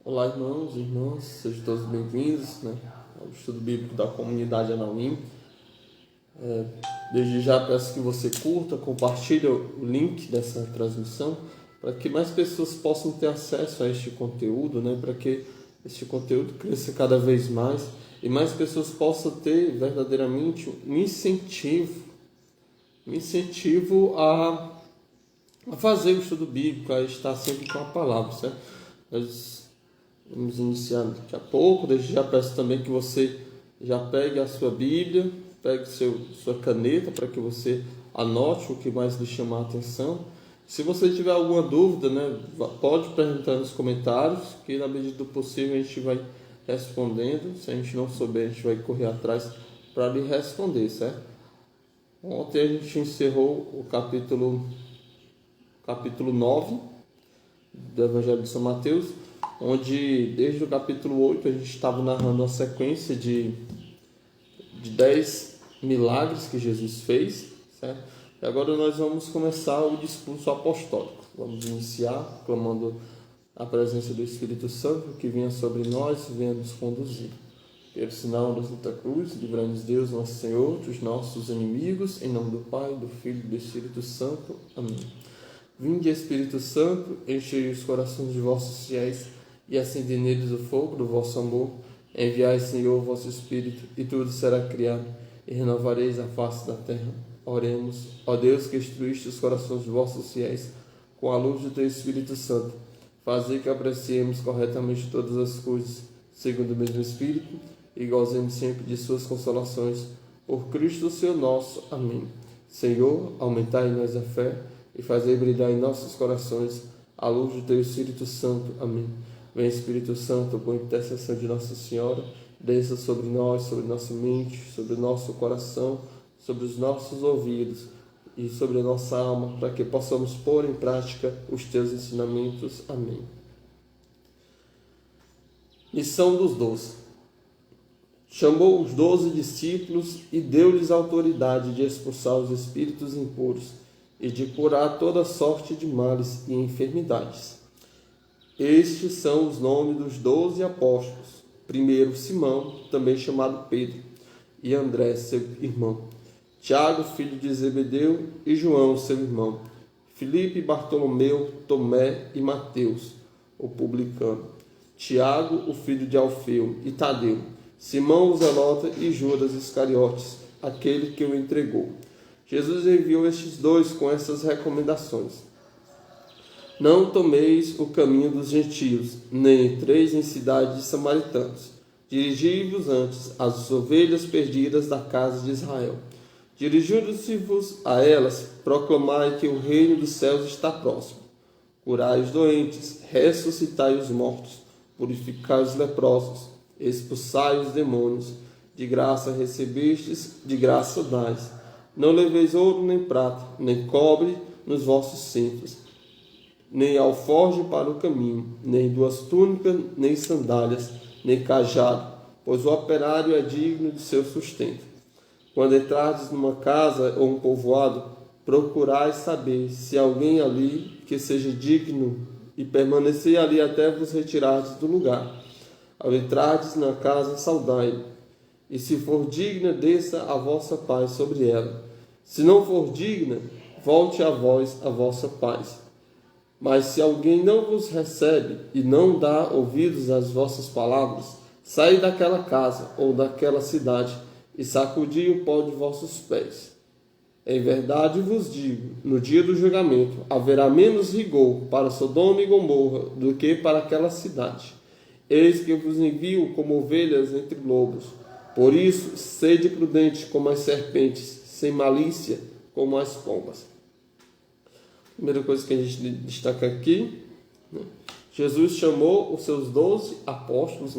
Olá, irmãos e irmãs, sejam todos bem-vindos, ao estudo bíblico da comunidade Anauim. Desde já peço que você curta, compartilhe o link dessa transmissão para que mais pessoas possam ter acesso a este conteúdo, para que este conteúdo cresça cada vez mais e mais pessoas possam ter verdadeiramente um incentivo a fazer o estudo bíblico, a estar sempre com a palavra, certo? Nós vamos iniciar daqui a pouco. Desde já peço também que você já pegue a sua Bíblia, pegue sua caneta para que você anote o que mais lhe chamar a atenção. Se você tiver alguma dúvida, pode perguntar nos comentários, que na medida do possível a gente vai respondendo. Se a gente não souber, a gente vai correr atrás para lhe responder, certo? Ontem a gente encerrou o capítulo 9 do Evangelho de São Mateus, onde desde o capítulo 8 a gente estava narrando uma sequência de 10 milagres que Jesus fez, certo? E agora nós vamos começar o discurso apostólico. Vamos iniciar clamando a presença do Espírito Santo, que venha sobre nós e venha nos conduzir. Pelo sinal da Santa Cruz, livrai-nos Deus, nosso Senhor, dos nossos inimigos, em nome do Pai, do Filho e do Espírito Santo. Amém. Vinde, Espírito Santo, enchei os corações de vossos fiéis e acendei neles o fogo do vosso amor. Enviai, Senhor, o vosso Espírito, e tudo será criado, e renovareis a face da terra. Oremos. Ó Deus, que instruíste os corações de vossos fiéis com a luz do teu Espírito Santo, fazei que apreciemos corretamente todas as coisas, segundo o mesmo Espírito, e gozemos sempre de suas consolações. Por Cristo, Senhor nosso. Amém. Senhor, aumentai em nós a fé, e fazei brilhar em nossos corações a luz do teu Espírito Santo. Amém. Vem, Espírito Santo, por intercessão de Nossa Senhora, desça sobre nós, sobre nossa mente, sobre o nosso coração, sobre os nossos ouvidos e sobre a nossa alma, para que possamos pôr em prática os teus ensinamentos. Amém. Missão dos 12. Chamou os 12 discípulos e deu-lhes autoridade de expulsar os espíritos impuros e de curar toda sorte de males e enfermidades. Estes são os nomes dos 12 apóstolos. Primeiro, Simão, também chamado Pedro, e André, seu irmão. Tiago, filho de Zebedeu, e João, seu irmão. Filipe, Bartolomeu, Tomé e Mateus, o publicano. Tiago, o filho de Alfeu, e Tadeu. Simão, o zelota, e Judas Iscariotes, aquele que o entregou. Jesus enviou estes dois com essas recomendações: não tomeis o caminho dos gentios, nem entreis em cidades de samaritanos. Dirigi-vos antes às ovelhas perdidas da casa de Israel. Dirigindo-se-vos a elas, proclamai que o reino dos céus está próximo. Curai os doentes, ressuscitai os mortos, purificai os leprosos, expulsai os demônios. De graça recebestes, de graça dais. Não leveis ouro nem prata, nem cobre nos vossos cintos, nem alforje para o caminho, nem 2 túnicas, nem sandálias, nem cajado, pois o operário é digno de seu sustento. Quando entrardes numa casa ou um povoado, procurai saber se há alguém ali que seja digno, e permanecei ali até vos retirardes do lugar. Ao entrardes na casa, saudai-o, e se for digna, desça a vossa paz sobre ela. Se não for digna, volte a vós a vossa paz. Mas se alguém não vos recebe e não dá ouvidos às vossas palavras, saí daquela casa ou daquela cidade e sacudi o pó de vossos pés. Em verdade vos digo, no dia do julgamento haverá menos rigor para Sodoma e Gomorra do que para aquela cidade. Eis que vos envio como ovelhas entre lobos. Por isso, sede prudentes como as serpentes, sem malícia como as pombas. Primeira coisa que a gente destaca aqui, Jesus chamou os seus 12 apóstolos,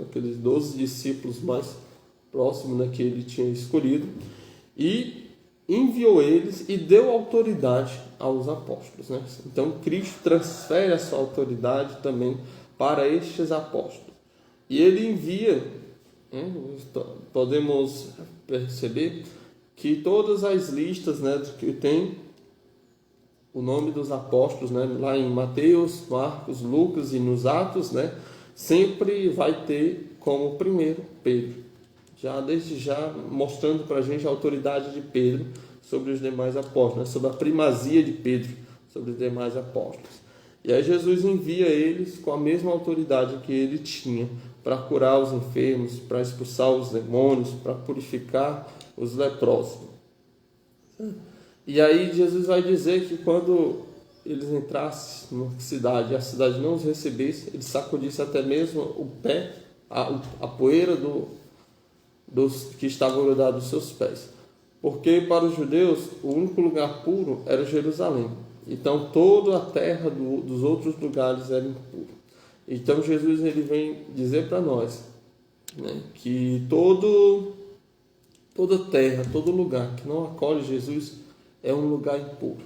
aqueles 12 discípulos mais próximos que ele tinha escolhido, e enviou eles e deu autoridade aos apóstolos. Então Cristo transfere a sua autoridade também para estes apóstolos. E ele envia, podemos perceber que todas as listas que tem o nome dos apóstolos, né, lá em Mateus, Marcos, Lucas e nos Atos, né, sempre vai ter como primeiro Pedro. Desde já mostrando para a gente a autoridade de Pedro sobre os demais apóstolos, né, sobre a primazia de Pedro sobre os demais apóstolos. E aí Jesus envia eles com a mesma autoridade que ele tinha para curar os enfermos, para expulsar os demônios, para purificar os leprosos. E aí Jesus vai dizer que quando eles entrassem numa cidade e a cidade não os recebesse, ele sacudisse até mesmo o pé, a poeira dos que estavam grudados aos seus pés. Porque para os judeus o único lugar puro era Jerusalém. Então toda a terra dos outros lugares era impura. Então Jesus ele vem dizer para nós, né, que toda terra, todo lugar que não acolhe Jesus é um lugar impuro.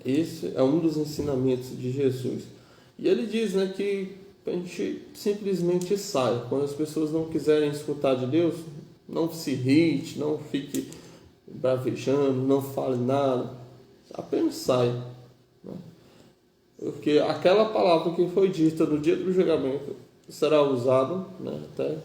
Esse é um dos ensinamentos de Jesus. E ele diz, né, que a gente simplesmente saia. Quando as pessoas não quiserem escutar de Deus, não se irrite, não fique bravejando, não fale nada, apenas saia. Né? Porque aquela palavra que foi dita no dia do julgamento será usada, né, até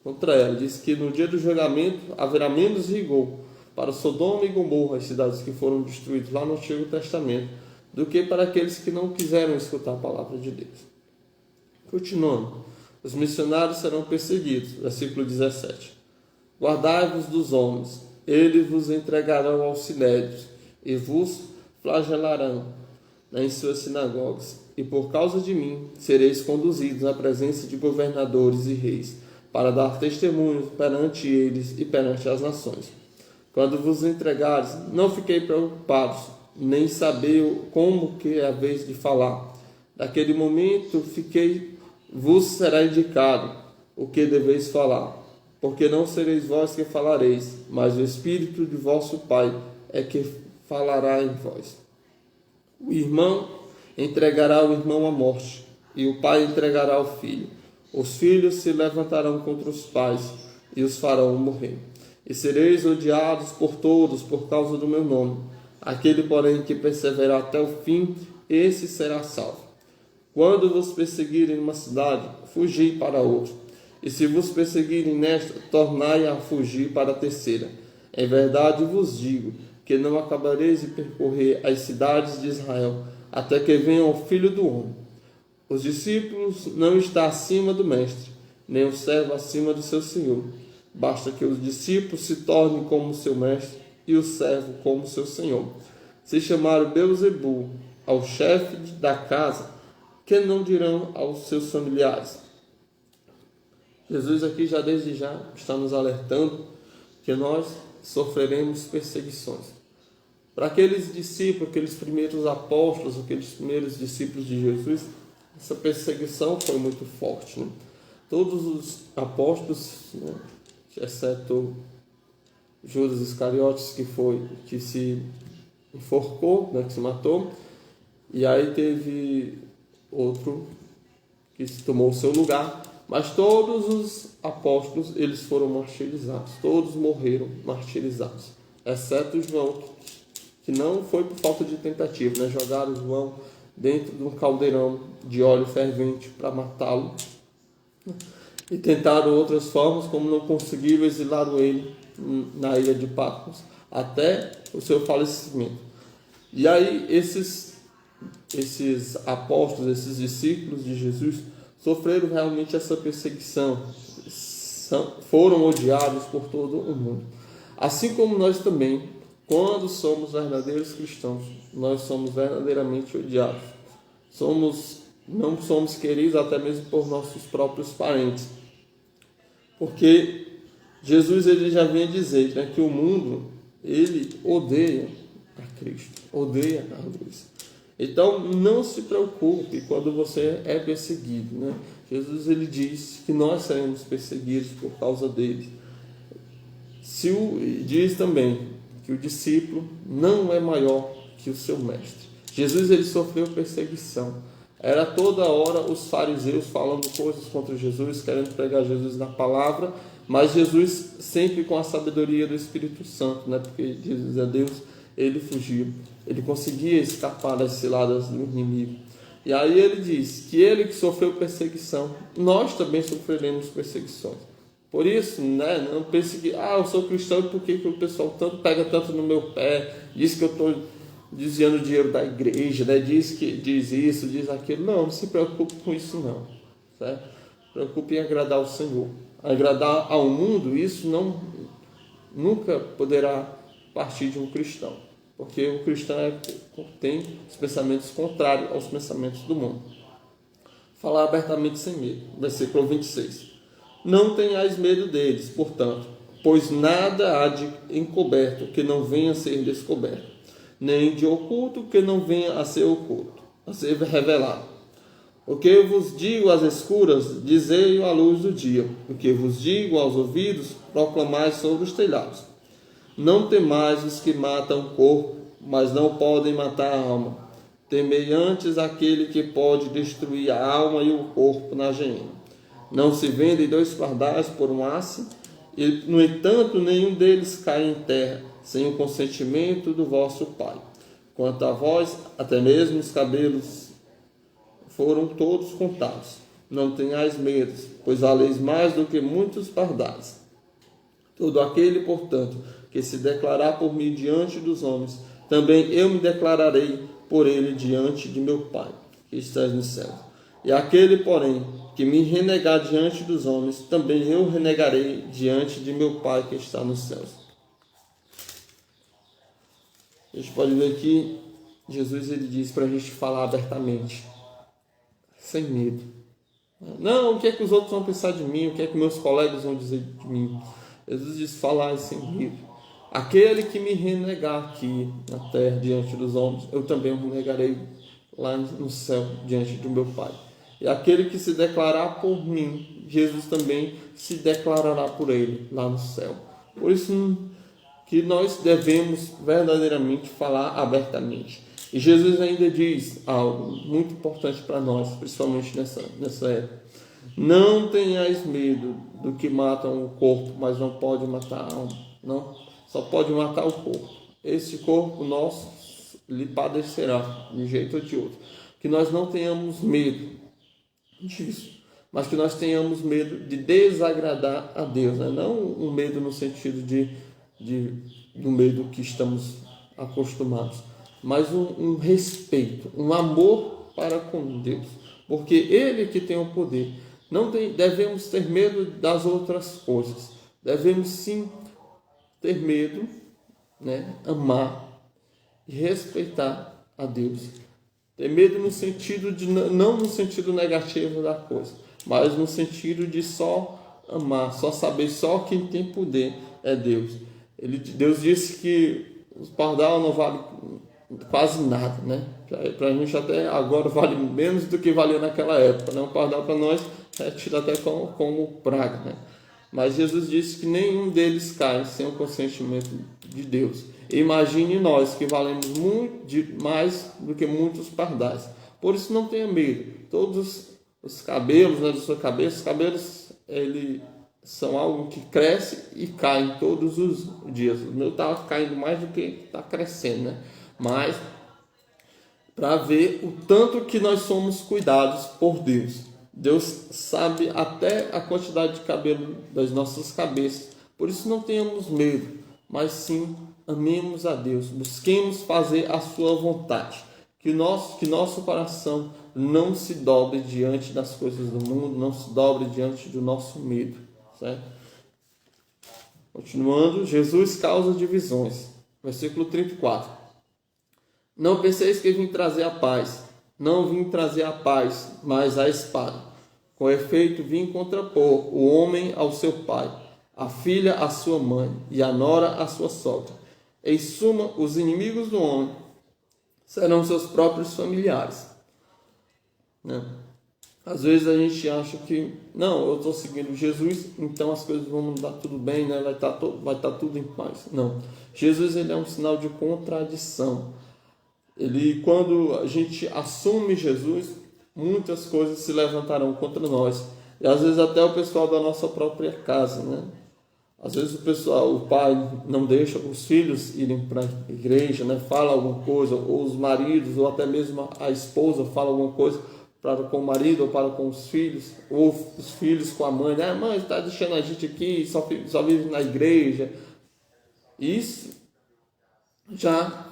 contra ela. Diz que no dia do julgamento haverá menos rigor para Sodoma e Gomorra, as cidades que foram destruídas lá no Antigo Testamento, do que para aqueles que não quiseram escutar a palavra de Deus. Continuando, os missionários serão perseguidos, versículo 17. Guardai-vos dos homens, eles vos entregarão aos sinédrios e vos flagelarão em suas sinagogas, e por causa de mim sereis conduzidos à presença de governadores e reis, para dar testemunho perante eles e perante as nações. Quando vos entregares, não fiquei preocupados, nem saber como que é a vez de falar. Naquele momento vos será indicado o que deveis falar, porque não sereis vós que falareis, mas o Espírito de vosso Pai é que falará em vós. O irmão entregará o irmão à morte, e o pai entregará o filho. Os filhos se levantarão contra os pais e os farão morrer. E sereis odiados por todos por causa do meu nome. Aquele, porém, que perseverar até o fim, esse será salvo. Quando vos perseguirem uma cidade, fugi para outra. E se vos perseguirem nesta, tornai a fugir para a terceira. Em verdade vos digo que não acabareis de percorrer as cidades de Israel, até que venha o Filho do Homem. Os discípulos não estão acima do mestre, nem o servo acima do seu senhor. Basta que os discípulos se tornem como seu mestre e o servo como seu senhor. Se chamaram Beelzebul ao chefe da casa, que não dirão aos seus familiares? Jesus aqui desde já está nos alertando que nós sofreremos perseguições. Para aqueles discípulos, aqueles primeiros apóstolos, aqueles primeiros discípulos de Jesus, essa perseguição foi muito forte. Né? Todos os apóstolos, né, exceto Judas Iscariotes, que se enforcou, né, que se matou, e aí teve outro que tomou o seu lugar, mas todos os apóstolos eles foram martirizados, todos morreram martirizados, exceto João, que não foi por falta de tentativa, né? Jogaram João dentro de um caldeirão de óleo fervente para matá-lo, e tentaram outras formas, como não conseguiram, exilaram ele na ilha de Patmos até o seu falecimento. E aí esses apóstolos, esses discípulos de Jesus sofreram realmente essa perseguição, foram odiados por todo o mundo. Assim como nós também, quando somos verdadeiros cristãos, nós somos verdadeiramente odiados. Não somos queridos até mesmo por nossos próprios parentes. Porque Jesus ele já vinha dizer, né, que o mundo ele odeia a Cristo, odeia a luz. Então não se preocupe quando você é perseguido, né? Jesus ele diz que nós seremos perseguidos por causa dele. Diz também que o discípulo não é maior que o seu mestre. Jesus ele sofreu perseguição. Era toda hora os fariseus falando coisas contra Jesus, querendo pregar Jesus na palavra, mas Jesus sempre com a sabedoria do Espírito Santo, né? Porque Jesus é Deus, ele fugia, ele conseguia escapar das ciladas do inimigo. E aí ele diz que ele que sofreu perseguição, nós também sofreremos perseguições. Por isso, né, não pense que eu sou cristão, por que o pessoal pega tanto no meu pé, diz que eu estou desviando dinheiro da igreja, né, diz isso, diz aquilo. Não se preocupe com isso não, certo? Se preocupe em agradar o Senhor. Agradar ao mundo, isso nunca poderá partir de um cristão, porque o cristão tem os pensamentos contrários aos pensamentos do mundo. Falar abertamente sem medo. Versículo 26. Não tenhais medo deles, portanto, pois nada há de encoberto que não venha a ser descoberto, nem de oculto que não venha a ser oculto, a ser revelado. O que eu vos digo às escuras, dizei-o à luz do dia. O que vos digo aos ouvidos, proclamai sobre os telhados. Não temais os que matam o corpo, mas não podem matar a alma. Temei antes aquele que pode destruir a alma e o corpo na gehenna. Não se vendem 2 pardais por um asse, e, no entanto, nenhum deles cai em terra, sem o consentimento do vosso Pai. Quanto a vós, até mesmo os cabelos foram todos contados. Não tenhais medo, pois valeis mais do que muitos pardais. Todo aquele, portanto, que se declarar por mim diante dos homens, também eu me declararei por ele diante de meu Pai, que estás no céu. E aquele, porém, que me renegar diante dos homens, também eu renegarei diante de meu Pai que está nos céus. A gente pode ver que Jesus ele diz para a gente falar abertamente, sem medo. Não, o que é que os outros vão pensar de mim? O que é que meus colegas vão dizer de mim? Jesus diz, falar sem medo. Aquele que me renegar aqui na terra diante dos homens, eu também o renegarei lá no céu diante do meu Pai. E aquele que se declarar por mim, Jesus também se declarará por ele lá no céu. Por isso que nós devemos verdadeiramente falar abertamente. E Jesus ainda diz algo muito importante para nós, principalmente nessa época. Não tenhais medo do que matam o corpo, mas não pode matar a alma. Não, só pode matar o corpo. Esse corpo nosso lhe padecerá, de um jeito ou de outro. Que nós não tenhamos medo disso, mas que nós tenhamos medo de desagradar a Deus, né? Não um medo no sentido do medo que estamos acostumados, mas um respeito, um amor para com Deus, porque Ele que tem o poder. Não devemos ter medo das outras coisas, devemos sim ter medo, né? Amar e respeitar a Deus. Ter medo no sentido de, não no sentido negativo da coisa, mas no sentido de só amar, só saber, só quem tem poder é Deus. Deus disse que os pardal não vale quase nada, né? Para a gente até agora vale menos do que valia naquela época, né? Um pardal para nós é tido até como praga, né? Mas Jesus disse que nenhum deles cai sem o consentimento de Deus. Imagine nós que valemos muito mais do que muitos pardais. Por isso não tenha medo. Todos os cabelos, né, da sua cabeça, os cabelos são algo que cresce e cai todos os dias. O meu está caindo mais do que está crescendo, né? Mas para ver o tanto que nós somos cuidados por Deus. Deus sabe até a quantidade de cabelo das nossas cabeças. Por isso não tenhamos medo, mas sim amemos a Deus. Busquemos fazer a sua vontade. Que nosso coração não se dobre diante das coisas do mundo, não se dobre diante do nosso medo. Certo? Continuando, Jesus causa divisões. Versículo 34. Não penseis que vim trazer a paz. Não vim trazer a paz, mas a espada. Com efeito, vim contrapor o homem ao seu pai, a filha à sua mãe e a nora à sua sogra. Em suma, os inimigos do homem serão seus próprios familiares. Né? Às vezes a gente acha que, não, eu estou seguindo Jesus, então as coisas vão dar tudo bem, né? vai estar tudo em paz. Não. Jesus ele é um sinal de contradição. Quando a gente assume Jesus, muitas coisas se levantarão contra nós. E às vezes até o pessoal da nossa própria casa, né? Às vezes o pai não deixa os filhos irem para a igreja, né? Fala alguma coisa, ou os maridos, ou até mesmo a esposa fala alguma coisa para com o marido ou para com os filhos, ou os filhos com a mãe, né? Mãe, está deixando a gente aqui, só vive na igreja. Isso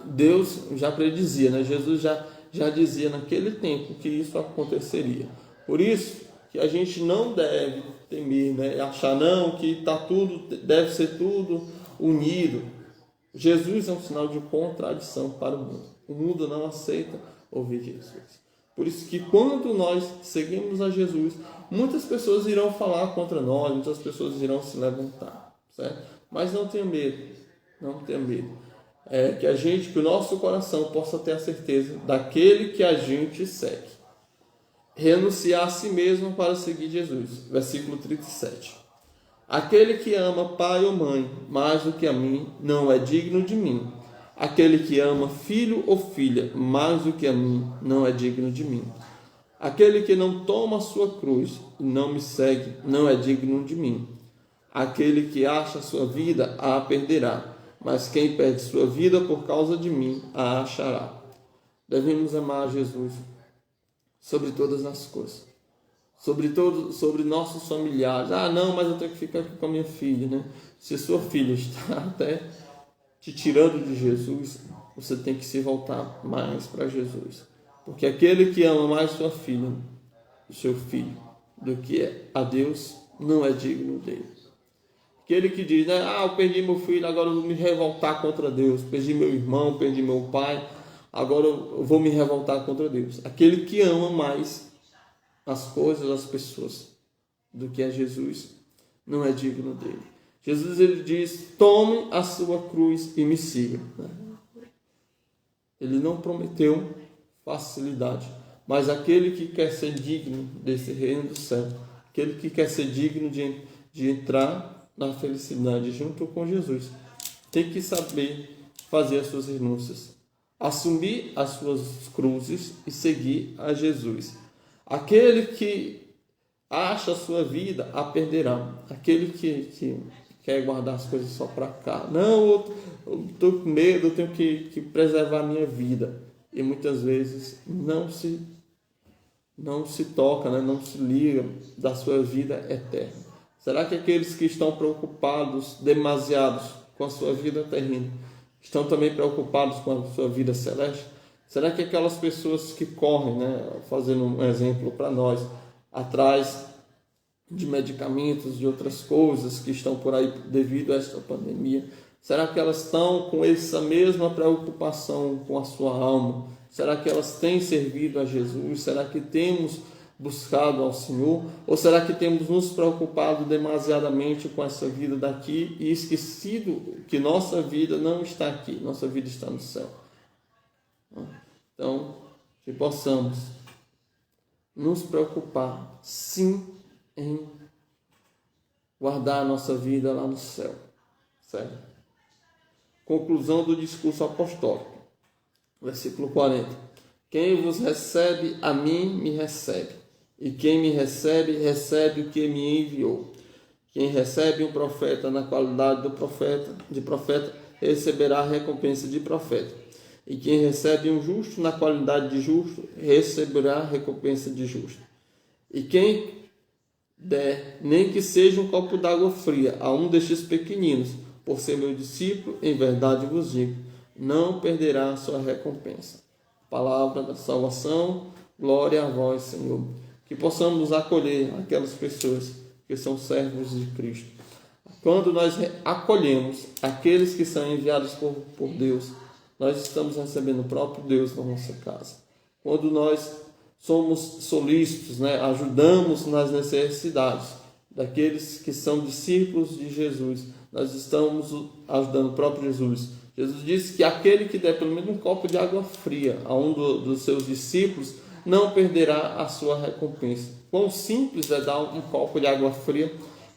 Deus já predizia, né? Jesus já dizia naquele tempo que isso aconteceria. Por isso que a gente não deve temer, né? Achar não que deve ser tudo unido. Jesus é um sinal de contradição para o mundo. O mundo não aceita ouvir Jesus. Por isso que quando nós seguimos a Jesus, muitas pessoas irão falar contra nós, muitas pessoas irão se levantar, certo? Mas não tenha medo, não tenha medo. Que o nosso coração possa ter a certeza daquele que a gente segue. Renunciar a si mesmo para seguir Jesus. Versículo 37. Aquele que ama pai ou mãe mais do que a mim não é digno de mim. Aquele que ama filho ou filha mais do que a mim não é digno de mim. Aquele que não toma a sua cruz e não me segue não é digno de mim. Aquele que acha a sua vida a perderá, mas quem perde sua vida por causa de mim a achará. Devemos amar Jesus sobre todas as coisas, sobre nossos familiares. Não, mas eu tenho que ficar aqui com a minha filha, né? Se sua filha está até te tirando de Jesus, você tem que se voltar mais para Jesus, porque aquele que ama mais sua filha, o seu filho, do que a Deus, não é digno dele. Aquele que diz, né? Eu perdi meu filho, agora eu vou me revoltar contra Deus. Perdi meu irmão, perdi meu pai, agora eu vou me revoltar contra Deus. Aquele que ama mais as coisas, as pessoas, do que a Jesus, não é digno dele. Jesus, ele diz, tome a sua cruz e me siga. Ele não prometeu facilidade, mas aquele que quer ser digno desse reino do céu, aquele que quer ser digno de entrar na felicidade junto com Jesus, tem que saber fazer as suas renúncias, assumir as suas cruzes e seguir a Jesus. Aquele que acha a sua vida a perderá. Aquele que quer guardar as coisas só para cá, não, eu estou com medo, eu tenho que preservar a minha vida, e muitas vezes não se toca, né? Não se liga da sua vida eterna. Será que aqueles que estão preocupados demasiados com a sua vida terrena estão também preocupados com a sua vida celeste? Será que aquelas pessoas que correm, né, fazendo um exemplo para nós, atrás de medicamentos, de outras coisas que estão por aí devido a esta pandemia, será que elas estão com essa mesma preocupação com a sua alma? Será que elas têm servido a Jesus? Será que temos buscado ao Senhor? Ou será que temos nos preocupado demasiadamente com essa vida daqui e esquecido que nossa vida não está aqui, nossa vida está no céu? Então, que possamos nos preocupar, sim, em guardar a nossa vida lá no céu, certo? Conclusão do discurso apostólico, versículo 40. Quem vos recebe, a mim me recebe, e quem me recebe, recebe o que me enviou. Quem recebe um profeta na qualidade de profeta, receberá a recompensa de profeta. E quem recebe um justo na qualidade de justo, receberá a recompensa de justo. E quem der, nem que seja um copo d'água fria, a um destes pequeninos, por ser meu discípulo, em verdade vos digo, não perderá a sua recompensa. Palavra da salvação, glória a vós, Senhor. Que possamos acolher aquelas pessoas que são servos de Cristo. Quando nós acolhemos aqueles que são enviados por Deus, nós estamos recebendo o próprio Deus na nossa casa. Quando nós somos solícitos, né, ajudamos nas necessidades daqueles que são discípulos de Jesus, nós estamos ajudando o próprio Jesus. Jesus disse que aquele que der pelo menos um copo de água fria a um dos seus discípulos não perderá a sua recompensa. Quão simples é dar um copo de água fria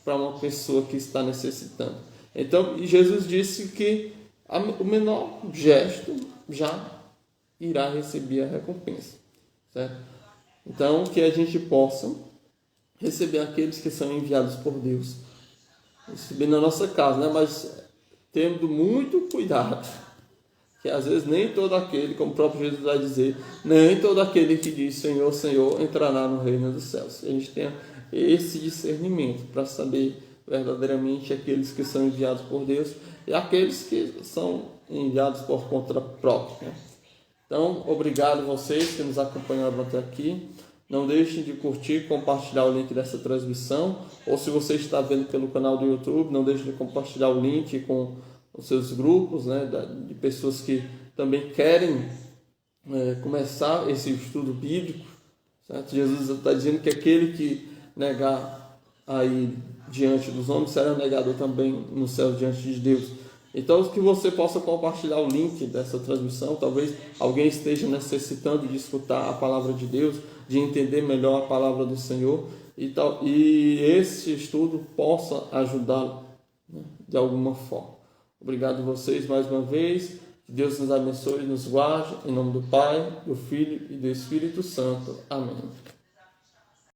para uma pessoa que está necessitando. Então, Jesus disse que o menor gesto já irá receber a recompensa, certo? Então, que a gente possa receber aqueles que são enviados por Deus subir na nossa casa, né? Mas tendo muito cuidado, que às vezes nem todo aquele, como o próprio Jesus vai dizer, nem todo aquele que diz Senhor, Senhor, entrará no reino dos céus. A gente tem esse discernimento para saber verdadeiramente aqueles que são enviados por Deus e aqueles que são enviados por conta própria, né? Então, obrigado a vocês que nos acompanharam até aqui. Não deixem de curtir, compartilhar o link dessa transmissão. Ou se você está vendo pelo canal do YouTube, não deixe de compartilhar o link com os seus grupos, né, de pessoas que também querem começar esse estudo bíblico. Certo? Jesus está dizendo que aquele que negar aí diante dos homens será negado também no céu diante de Deus. Então, que você possa compartilhar o link dessa transmissão. Talvez alguém esteja necessitando de escutar a palavra de Deus, de entender melhor a palavra do Senhor, e esse estudo possa ajudá-lo, né, de alguma forma. Obrigado a vocês mais uma vez. Que Deus nos abençoe e nos guarde. Em nome do Pai, do Filho e do Espírito Santo. Amém.